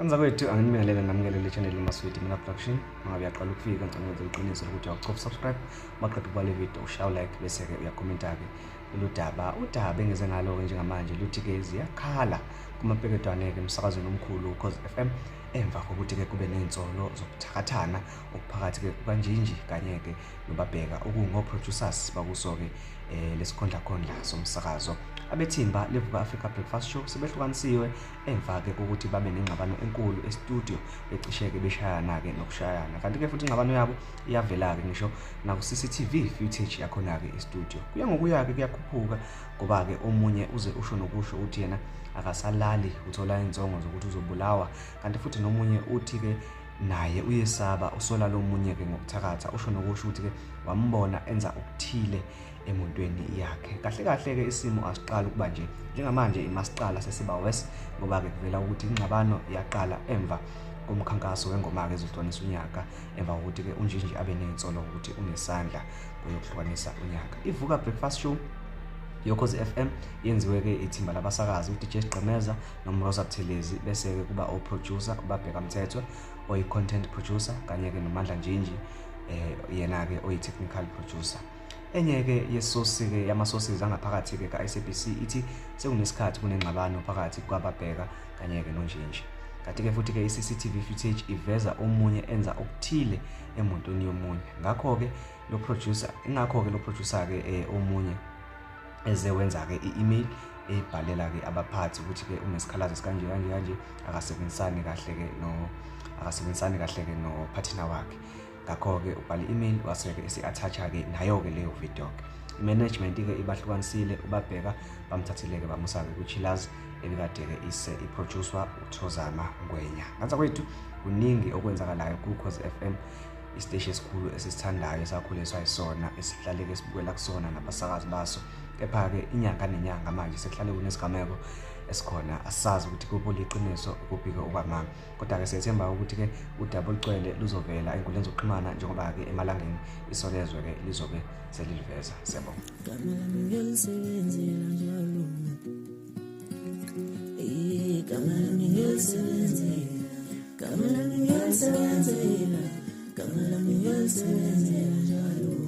Kanza kwethu anginimelela namukele channel iMaswiti mina production. Mangabe uyaqala ukufika ngicela uqiniso ukuthi uyaqhubha subscribe, maqedwe ubale video, ushaya like bese ke uyakhomenta ke udaba engeze ngalo ke njengamanje luthi ke ziyakhala kumapeketwane ke emsakazweni omkhulu uKhozi FM emva kokuthi ke kube nezinsolo zokuthakathana okuphakathi ke kukanjinji kanye ke nobabheka ngoProducers bakusoke lesikhondla somsakazo abethimba leVuka Afrika Breakfast Show sebehlukanisiwe emva ke ukuthi babe nengxabano enkulu e-studio becishe ke beshayana ke nokushayana kanti ke futhi ingxabano yabo iyavela ke ngisho na ku CCTV footage yakhona ke e-studio kuya ngokuya ke kuyakhuphuka ngoba ke omunye uze usho nokusho uthi yena akasalali uthola inzongo zokuthi uzobulawa kanti futhi nomunye uthi ke naye uyesaba usola lomunye ke ngokuthakatha usho nokusho ukuthi ke wambona enza ukuthile emontweni yakhe kahle ke isimo asiqala ukuba nje njengamanje imasiqala sesiba west ngoba ke kuvela ukuthi ingxabano yaqala emva komkhankaso wengoma ehlukanise unyaka emva kokuthi ke unjinji abe nezinsolo ukuthi unesandla koyokuhlukanisa unyaka iVuka Breakfast Show yoKhozi FM yenziwe ke ithimba labasakazi uDJ Gqemeza noMroza Buthelezi bese ke kuba oProducer ubabheka mthetho oyi-content producer kanye ke nomandla njinji yena ke oyi-technical producer enye ke yesosi ke yamasources angaphakathi ke kaSABC ithi sekunesikhathi kunengxabano phakathi kwababheka kanye ke nonjinji kanti ke futhi ke iCCTV footage iveza omunye enza okuthile emontweni yomunye ngakho ke lo producer ke omunye eze wenza ke i-email ebhalela ke abaphathi ukuthi ke unesikhalazo sikanje akasebenzisani kahle ke no partner wakhe ngakho ke ubhala i-email waseke esi-attach ke nayo ke leyo video ke management ke ibahlukanisile ubabheka bamthathile ke bamusa ke ku-Chillaz ebikade ke i-producer uThozama Ngwenya ngathi kwethu kuningi okwenzakalayo kuKhozi FM isiteshi esikhulu esisithandayo esakhuliswa isona esihlale ke sibukela kusona nabasakazi baso kepha ke inyanga nenyanga manje sekuhlale kunesigameko esikhona asazi ukuthi kubo liqiniso ukubhika okwamanga kodwa ke siyethemba ukuthi ke udaba olugcwele luzovela enkundleni zokuxhumana njengoba ke emalangeni isolezwe ke lizobe seliliveza siyabonga Kamala ngiyasebenzela njalo